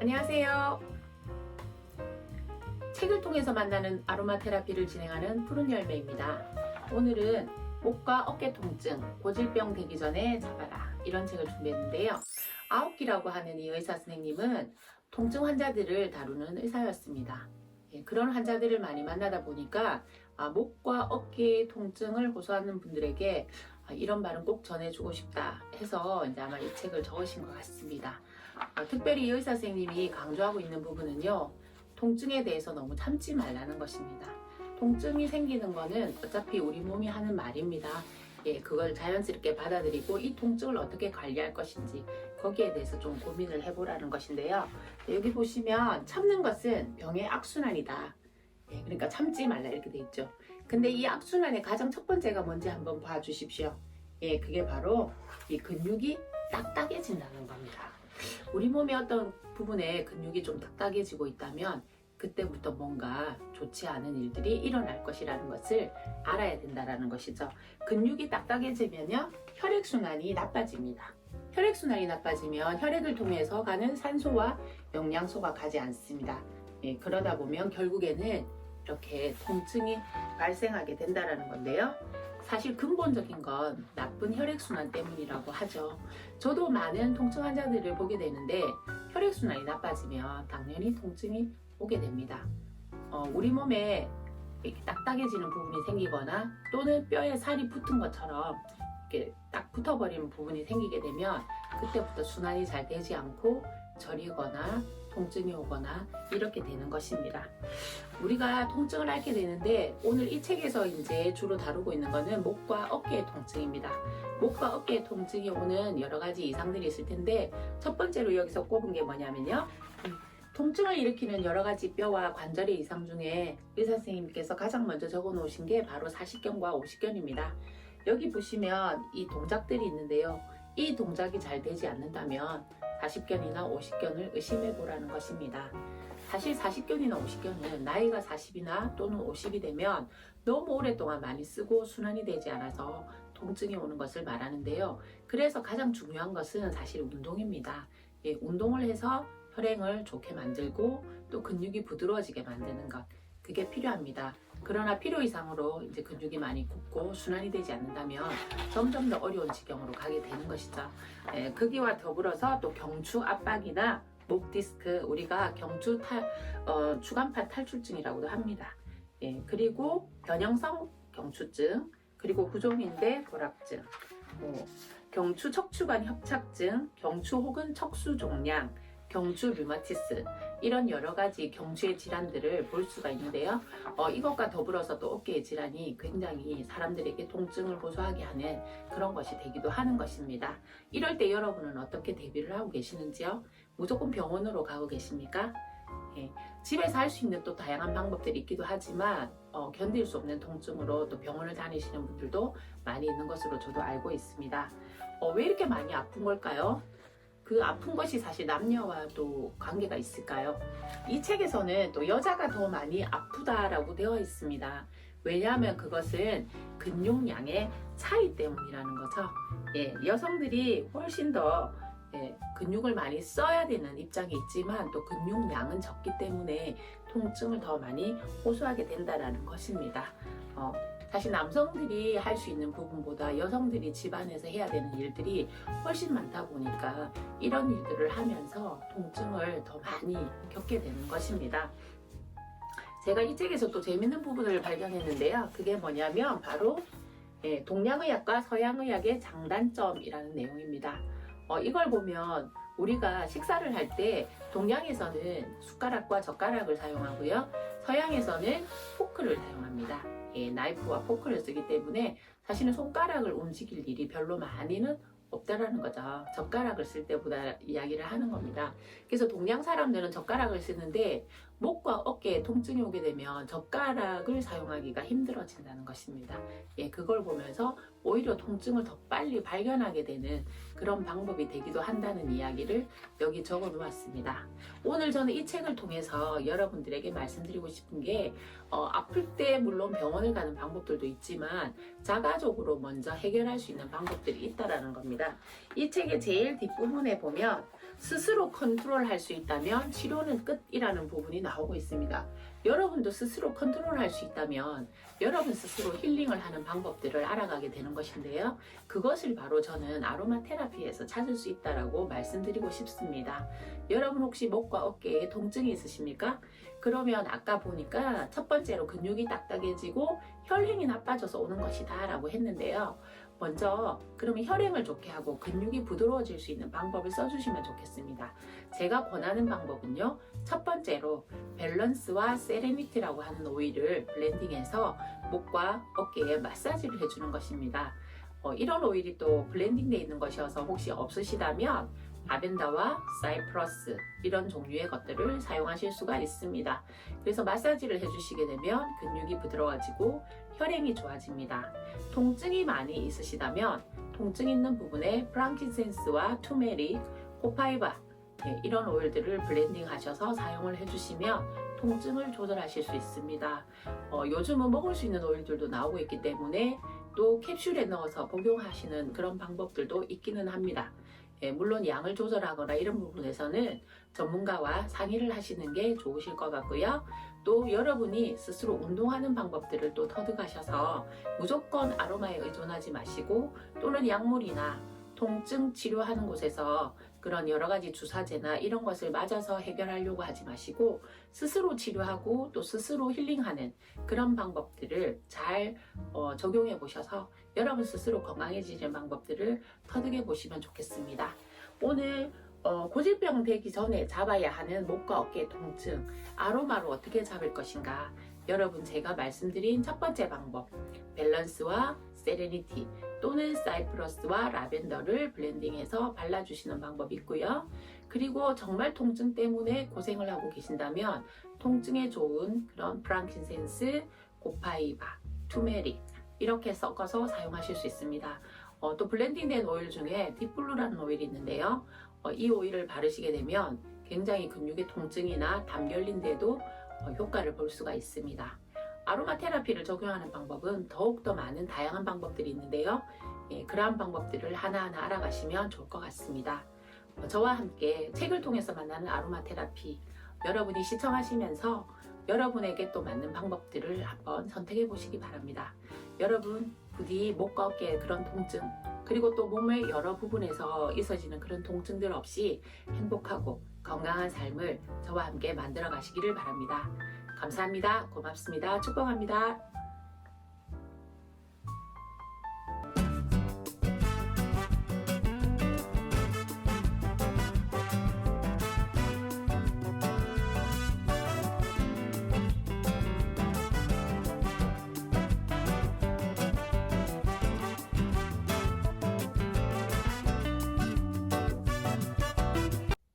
안녕하세요. 책을 통해서 만나는 아로마 테라피를 진행하는 푸른 열매입니다. 오늘은 목과 어깨 통증, 고질병 되기 전에 잡아라, 이런 책을 준비했는데요. 아오키라고 하는 이 의사 선생님은 통증 환자들을 다루는 의사였습니다. 그런 환자들을 많이 만나다 보니까 목과 어깨 통증을 호소하는 분들에게 이런 말은 꼭 전해주고 싶다 해서 이제 아마 이 책을 적으신 것 같습니다. 특별히 이 의사 선생님이 강조하고 있는 부분은요, 통증에 대해서 너무 참지 말라는 것입니다. 통증이 생기는 거는 어차피 우리 몸이 하는 말입니다. 그걸 자연스럽게 받아들이고 이 통증을 어떻게 관리할 것인지 거기에 대해서 좀 고민을 해보라는 것인데요. 여기 보시면 참는 것은 병의 악순환이다. 그러니까 참지 말라 이렇게 돼 있죠. 근데 이 악순환의 가장 첫 번째가 뭔지 한번 봐주십시오. 그게 바로 이 근육이 딱딱해진다는 겁니다. 우리 몸의 어떤 부분에 근육이 좀 딱딱해지고 있다면 그때부터 뭔가 좋지 않은 일들이 일어날 것이라는 것을 알아야 된다는 것이죠. 근육이 딱딱해지면요, 혈액순환이 나빠집니다. 혈액순환이 나빠지면 혈액을 통해서 가는 산소와 영양소가 가지 않습니다. 그러다 보면 결국에는 이렇게 통증이 발생하게 된다는 건데요. 사실 근본적인 건 나쁜 혈액순환 때문이라고 하죠. 저도 많은 통증 환자들을 보게 되는데 혈액순환이 나빠지면 당연히 통증이 오게 됩니다. 우리 몸에 이렇게 딱딱해지는 부분이 생기거나 또는 뼈에 살이 붙은 것처럼 이렇게 딱 붙어버리는 부분이 생기게 되면 그때부터 순환이 잘 되지 않고 저리거나 통증이 오거나 이렇게 되는 것입니다. 우리가 통증을 앓게 되는데 오늘 이 책에서 이제 주로 다루고 있는 거는 목과 어깨의 통증입니다. 목과 어깨의 통증이 오는 여러 가지 이상들이 있을 텐데 첫 번째로 여기서 꼽은 게 뭐냐면요, 통증을 일으키는 여러 가지 뼈와 관절의 이상 중에 의사 선생님께서 가장 먼저 적어 놓으신 게 바로 사십견과 오십견입니다. 여기 보시면 이 동작들이 있는데요. 이 동작이 잘 되지 않는다면 40견이나 50견을 의심해 보라는 것입니다. 사실 40견이나 50견은 나이가 40이나 또는 50이 되면 너무 오랫동안 많이 쓰고 순환이 되지 않아서 통증이 오는 것을 말하는데요. 그래서 가장 중요한 것은 사실 운동입니다. 운동을 해서 혈행을 좋게 만들고 또 근육이 부드러워지게 만드는 것, 그게 필요합니다. 그러나 필요 이상으로 이제 근육이 많이 굳고 순환이 되지 않는다면 점점 더 어려운 지경으로 가게 되는 것이죠. 거기와 더불어서 또 경추 압박이나 목 디스크, 우리가 추간판 탈출증이라고도 합니다. 그리고 변형성 경추증, 그리고 구종인대 돌압증, 경추 척추관 협착증, 경추 혹은 척수 종양, 경추 류마티스, 이런 여러 가지 경추의 질환들을 볼 수가 있는데요. 이것과 더불어서 또 어깨의 질환이 굉장히 사람들에게 통증을 호소하게 하는 그런 것이 되기도 하는 것입니다. 이럴 때 여러분은 어떻게 대비를 하고 계시는지요? 무조건 병원으로 가고 계십니까? 집에서 할 수 있는 또 다양한 방법들이 있기도 하지만 견딜 수 없는 통증으로 또 병원을 다니시는 분들도 많이 있는 것으로 저도 알고 있습니다. 왜 이렇게 많이 아픈 걸까요? 그 아픈 것이 사실 남녀와도 관계가 있을까요? 이 책에서는 또 여자가 더 많이 아프다라고 되어 있습니다. 왜냐하면 그것은 근육량의 차이 때문이라는 거죠. 여성들이 훨씬 더 근육을 많이 써야 되는 입장에 있지만 또 근육량은 적기 때문에 통증을 더 많이 호소하게 된다는 것입니다. 사실 남성들이 할 수 있는 부분보다 여성들이 집안에서 해야 되는 일들이 훨씬 많다 보니까 이런 일들을 하면서 통증을 더 많이 겪게 되는 것입니다. 제가 이 책에서 또 재밌는 부분을 발견했는데요. 그게 뭐냐면 바로 동양의학과 서양의학의 장단점이라는 내용입니다. 이걸 보면 우리가 식사를 할 때 동양에서는 숟가락과 젓가락을 사용하고요, 서양에서는 포크를 사용합니다. 나이프와 포크를 쓰기 때문에 사실은 손가락을 움직일 일이 별로 많이는 없다라는 거죠. 젓가락을 쓸 때보다 이야기를 하는 겁니다. 그래서 동양 사람들은 젓가락을 쓰는데 목과 어깨에 통증이 오게 되면 젓가락을 사용하기가 힘들어진다는 것입니다. 그걸 보면서 오히려 통증을 더 빨리 발견하게 되는 그런 방법이 되기도 한다는 이야기를 여기 적어 놓았습니다. 오늘 저는 이 책을 통해서 여러분들에게 말씀드리고 싶은 게 아플 때 물론 병원을 가는 방법들도 있지만 자가적으로 먼저 해결할 수 있는 방법들이 있다라는 겁니다. 이 책의 제일 뒷부분에 보면 스스로 컨트롤할 수 있다면 치료는 끝이라는 부분이 나오고 있습니다. 여러분도 스스로 컨트롤할 수 있다면 여러분 스스로 힐링을 하는 방법들을 알아가게 되는 것인데요. 그것을 바로 저는 아로마 테라피에서 찾을 수 있다라고 말씀드리고 싶습니다. 여러분 혹시 목과 어깨에 통증이 있으십니까? 그러면 아까 보니까 첫 번째로 근육이 딱딱해지고 혈행이 나빠져서 오는 것이다 라고 했는데요. 먼저 그러면 혈행을 좋게 하고 근육이 부드러워질 수 있는 방법을 써주시면 좋겠습니다. 제가 권하는 방법은요. 첫 번째로 밸런스와 세레니티라고 하는 오일을 블렌딩해서 목과 어깨에 마사지를 해주는 것입니다. 이런 오일이 또 블렌딩되어 있는 것이어서 혹시 없으시다면 라벤더와 사이프러스 이런 종류의 것들을 사용하실 수가 있습니다. 그래서 마사지를 해주시게 되면 근육이 부드러워지고 혈행이 좋아집니다. 통증이 많이 있으시다면 통증 있는 부분에 프랑킨센스와 투메릭, 코파이바 이런 오일들을 블렌딩 하셔서 사용을 해주시면 통증을 조절하실 수 있습니다. 요즘은 먹을 수 있는 오일들도 나오고 있기 때문에 또 캡슐에 넣어서 복용하시는 그런 방법들도 있기는 합니다. 물론 양을 조절하거나 이런 부분에서는 전문가와 상의를 하시는 게 좋으실 것 같고요. 또 여러분이 스스로 운동하는 방법들을 또 터득하셔서 무조건 아로마에 의존하지 마시고 또는 약물이나 통증 치료하는 곳에서 그런 여러 가지 주사제나 이런 것을 맞아서 해결하려고 하지 마시고 스스로 치료하고 또 스스로 힐링하는 그런 방법들을 잘 적용해 보셔서 여러분 스스로 건강해지는 방법들을 터득해 보시면 좋겠습니다. 오늘 고질병 되기 전에 잡아야 하는 목과 어깨 통증 아로마로 어떻게 잡을 것인가, 여러분 제가 말씀드린 첫 번째 방법 밸런스와 세레니티 또는 사이프러스와 라벤더를 블렌딩해서 발라주시는 방법이 있고요. 그리고 정말 통증 때문에 고생을 하고 계신다면 통증에 좋은 그런 프랑킨센스, 코파이바, 투메릭 이렇게 섞어서 사용하실 수 있습니다. 또 블렌딩된 오일 중에 딥블루라는 오일이 있는데요. 이 오일을 바르시게 되면 굉장히 근육의 통증이나 담결린데도 효과를 볼 수가 있습니다. 아로마 테라피를 적용하는 방법은 더욱더 많은 다양한 방법들이 있는데요. 그러한 방법들을 하나하나 알아가시면 좋을 것 같습니다. 저와 함께 책을 통해서 만나는 아로마 테라피, 여러분이 시청하시면서 여러분에게 또 맞는 방법들을 한번 선택해 보시기 바랍니다. 여러분 부디 목과 어깨의 그런 통증 그리고 또 몸의 여러 부분에서 있어지는 그런 통증들 없이 행복하고 건강한 삶을 저와 함께 만들어 가시기를 바랍니다. 감사합니다. 고맙습니다. 축복합니다.